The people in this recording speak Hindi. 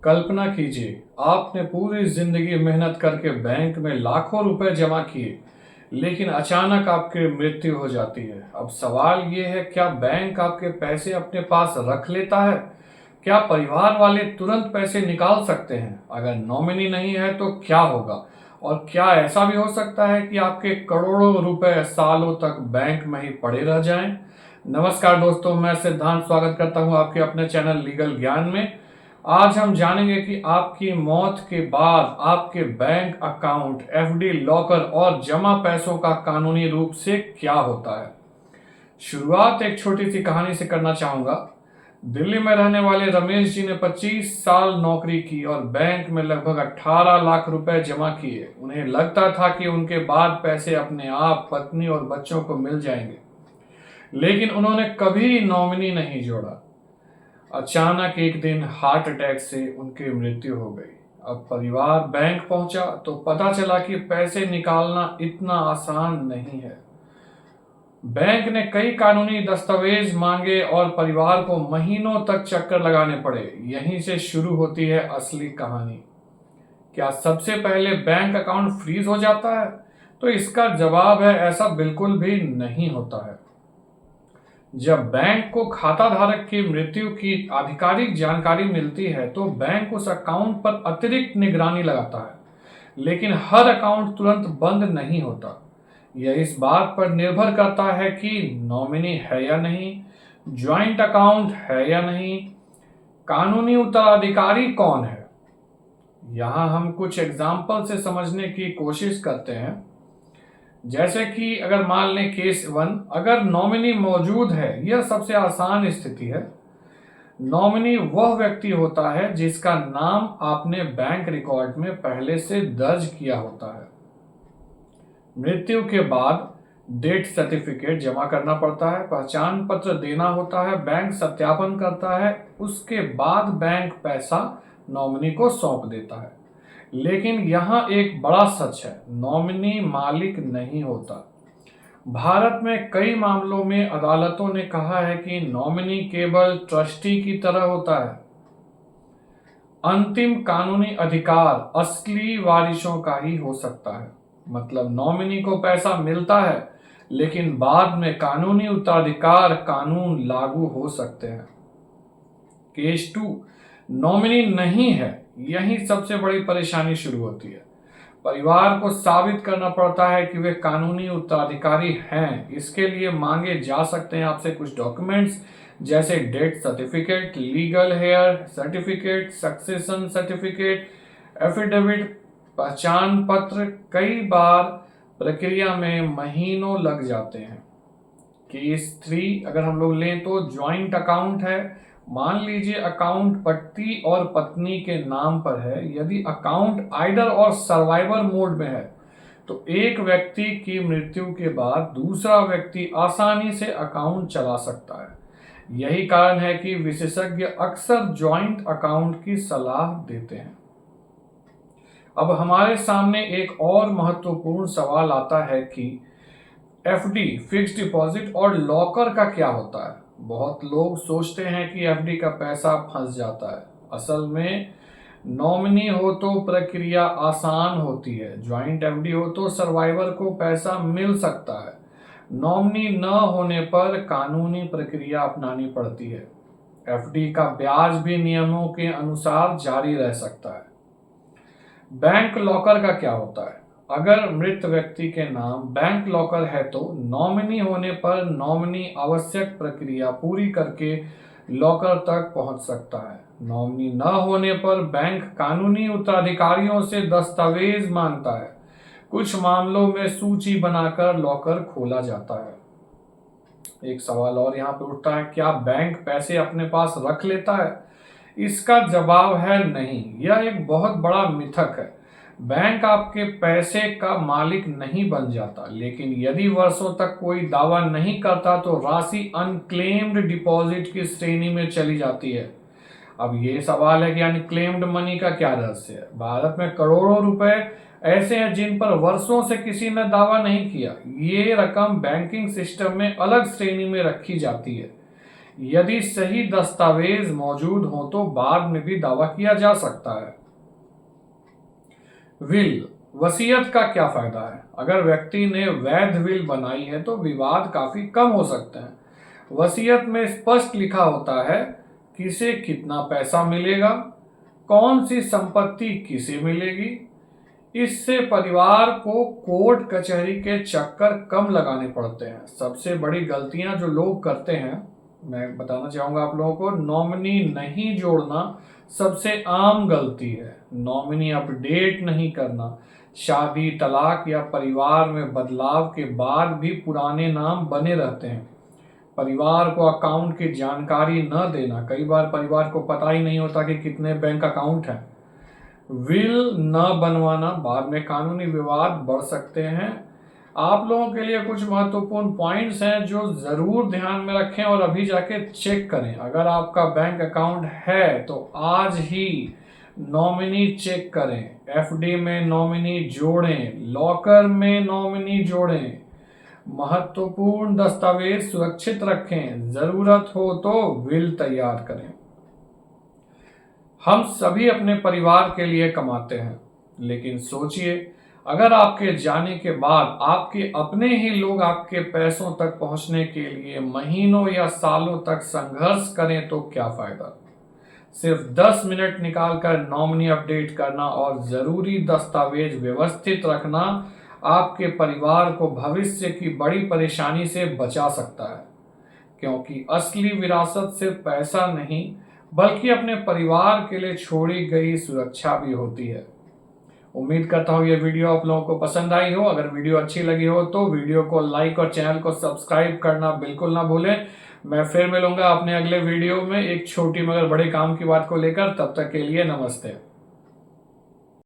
कल्पना कीजिए, आपने पूरी जिंदगी मेहनत करके बैंक में लाखों रुपए जमा किए, लेकिन अचानक आपकी मृत्यु हो जाती है। अब सवाल ये है, क्या बैंक आपके पैसे अपने पास रख लेता है? क्या परिवार वाले तुरंत पैसे निकाल सकते हैं? अगर नॉमिनी नहीं है तो क्या होगा? और क्या ऐसा भी हो सकता है कि आपके करोड़ों रुपए सालों तक बैंक में ही पड़े रह जाएं? नमस्कार दोस्तों, मैं सिद्धांत स्वागत करता हूं आपके अपने चैनल लीगल ज्ञान में। आज हम जानेंगे कि आपकी मौत के बाद आपके बैंक अकाउंट, एफडी, लॉकर और जमा पैसों का कानूनी रूप से क्या होता है। शुरुआत एक छोटी सी कहानी से करना चाहूंगा। दिल्ली में रहने वाले रमेश जी ने 25 साल नौकरी की और बैंक में लगभग 18 लाख रुपए जमा किए। उन्हें लगता था कि उनके बाद पैसे अपने आप पत्नी और बच्चों को मिल जाएंगे, लेकिन उन्होंने कभी नॉमिनी नहीं जोड़ा। अचानक एक दिन हार्ट अटैक से उनकी मृत्यु हो गई। अब परिवार बैंक पहुंचा तो पता चला कि पैसे निकालना इतना आसान नहीं है। बैंक ने कई कानूनी दस्तावेज मांगे और परिवार को महीनों तक चक्कर लगाने पड़े। यहीं से शुरू होती है असली कहानी। क्या सबसे पहले बैंक अकाउंट फ्रीज हो जाता है? तो इसका जवाब है, ऐसा बिल्कुल भी नहीं होता है। जब बैंक को खाता धारक की मृत्यु की आधिकारिक जानकारी मिलती है तो बैंक उस अकाउंट पर अतिरिक्त निगरानी लगाता है, लेकिन हर अकाउंट तुरंत बंद नहीं होता। यह इस बात पर निर्भर करता है कि नॉमिनी है या नहीं, ज्वाइंट अकाउंट है या नहीं, कानूनी उत्तराधिकारी कौन है। यहां हम कुछ एग्जाम्पल से समझने की कोशिश करते हैं। जैसे कि अगर मान लें केस 1, अगर नॉमिनी मौजूद है, यह सबसे आसान स्थिति है। नॉमिनी वह व्यक्ति होता है जिसका नाम आपने बैंक रिकॉर्ड में पहले से दर्ज किया होता है। मृत्यु के बाद डेथ सर्टिफिकेट जमा करना पड़ता है, पहचान पत्र देना होता है, बैंक सत्यापन करता है, उसके बाद बैंक पैसा नॉमिनी को सौंप देता है। लेकिन यहां एक बड़ा सच है, नॉमिनी मालिक नहीं होता। भारत में कई मामलों में अदालतों ने कहा है कि नॉमिनी केवल ट्रस्टी की तरह होता है। अंतिम कानूनी अधिकार असली वारिसों का ही हो सकता है। मतलब नॉमिनी को पैसा मिलता है, लेकिन बाद में कानूनी उत्तराधिकार कानून लागू हो सकते हैं। केस 2, नॉमिनी नहीं है। यही सबसे बड़ी परेशानी शुरू होती है। परिवार को साबित करना पड़ता है कि वे कानूनी उत्तराधिकारी हैं। इसके लिए मांगे जा सकते हैं आपसे कुछ डॉक्यूमेंट्स, जैसे death certificate, legal heir certificate, succession certificate, affidavit, पहचान पत्र। कई बार प्रक्रिया में महीनों लग जाते हैं। केस 3 अगर हम लोग लें तो ज्वाइंट अकाउंट है। मान लीजिए अकाउंट पति और पत्नी के नाम पर है। यदि अकाउंट आइडर और सर्वाइवर मोड में है तो एक व्यक्ति की मृत्यु के बाद दूसरा व्यक्ति आसानी से अकाउंट चला सकता है। यही कारण है कि विशेषज्ञ अक्सर ज्वाइंट अकाउंट की सलाह देते हैं। अब हमारे सामने एक और महत्वपूर्ण सवाल आता है कि एफडी, फिक्स्ड डिपॉजिट और लॉकर का क्या होता है। बहुत लोग सोचते हैं कि एफडी का पैसा फंस जाता है। असल में नॉमिनी हो तो प्रक्रिया आसान होती है। ज्वाइंट एफडी हो तो सर्वाइवर को पैसा मिल सकता है। नॉमिनी न होने पर कानूनी प्रक्रिया अपनानी पड़ती है। एफडी का ब्याज भी नियमों के अनुसार जारी रह सकता है। बैंक लॉकर का क्या होता है? अगर मृत व्यक्ति के नाम बैंक लॉकर है तो नॉमिनी होने पर नॉमिनी आवश्यक प्रक्रिया पूरी करके लॉकर तक पहुंच सकता है। नॉमिनी न होने पर बैंक कानूनी उत्तराधिकारियों से दस्तावेज मांगता है। कुछ मामलों में सूची बनाकर लॉकर खोला जाता है। एक सवाल और यहाँ पे उठता है, क्या बैंक पैसे अपने पास रख लेता है? इसका जवाब है नहीं। यह एक बहुत बड़ा मिथक है। बैंक आपके पैसे का मालिक नहीं बन जाता, लेकिन यदि वर्षों तक कोई दावा नहीं करता तो राशि अनक्लेम्ड डिपॉजिट की श्रेणी में चली जाती है। अब ये सवाल है कि अनक्लेम्ड मनी का क्या रहस्य है। भारत में करोड़ों रुपए ऐसे हैं जिन पर वर्षों से किसी ने दावा नहीं किया। ये रकम बैंकिंग सिस्टम में अलग श्रेणी में रखी जाती है। यदि सही दस्तावेज मौजूद हो तो बाद में भी दावा किया जा सकता है। विल, वसीयत का क्या फायदा है? अगर व्यक्ति ने वैध विल बनाई है तो विवाद काफी कम हो सकते हैं। वसीयत में स्पष्ट लिखा होता है किसे कितना पैसा मिलेगा, कौन सी संपत्ति किसे मिलेगी। इससे परिवार को कोर्ट कचहरी के चक्कर कम लगाने पड़ते हैं। सबसे बड़ी गलतियां जो लोग करते हैं, मैं बताना चाहूंगा आप लोगों को, नॉमिनी नहीं जोड़ना सबसे आम गलती है। नॉमिनी अपडेट नहीं करना, शादी, तलाक या परिवार में बदलाव के बाद भी पुराने नाम बने रहते हैं। परिवार को अकाउंट की जानकारी न देना, कई बार परिवार को पता ही नहीं होता कि कितने बैंक अकाउंट हैं। विल न बनवाना, बाद में कानूनी विवाद बढ़ सकते हैं। आप लोगों के लिए कुछ महत्वपूर्ण पॉइंट्स हैं जो जरूर ध्यान में रखें और अभी जाके चेक करें। अगर आपका बैंक अकाउंट है तो आज ही नॉमिनी चेक करें, एफडी में नॉमिनी जोड़ें, लॉकर में नॉमिनी जोड़ें, महत्वपूर्ण दस्तावेज सुरक्षित रखें, जरूरत हो तो विल तैयार करें। हम सभी अपने परिवार के लिए कमाते हैं, लेकिन सोचिए अगर आपके जाने के बाद आपके अपने ही लोग आपके पैसों तक पहुंचने के लिए महीनों या सालों तक संघर्ष करें तो क्या फायदा। सिर्फ 10 मिनट निकालकर नॉमिनी अपडेट करना और जरूरी दस्तावेज व्यवस्थित रखना आपके परिवार को भविष्य की बड़ी परेशानी से बचा सकता है, क्योंकि असली विरासत सिर्फ पैसा नहीं बल्कि अपने परिवार के लिए छोड़ी गई सुरक्षा भी होती है। उम्मीद करता हूँ ये वीडियो आप लोगों को पसंद आई हो। अगर वीडियो अच्छी लगी हो तो वीडियो को लाइक और चैनल को सब्सक्राइब करना बिल्कुल ना भूलें। मैं फिर मिलूंगा अपने अगले वीडियो में एक छोटी मगर बड़े काम की बात को लेकर। तब तक के लिए नमस्ते।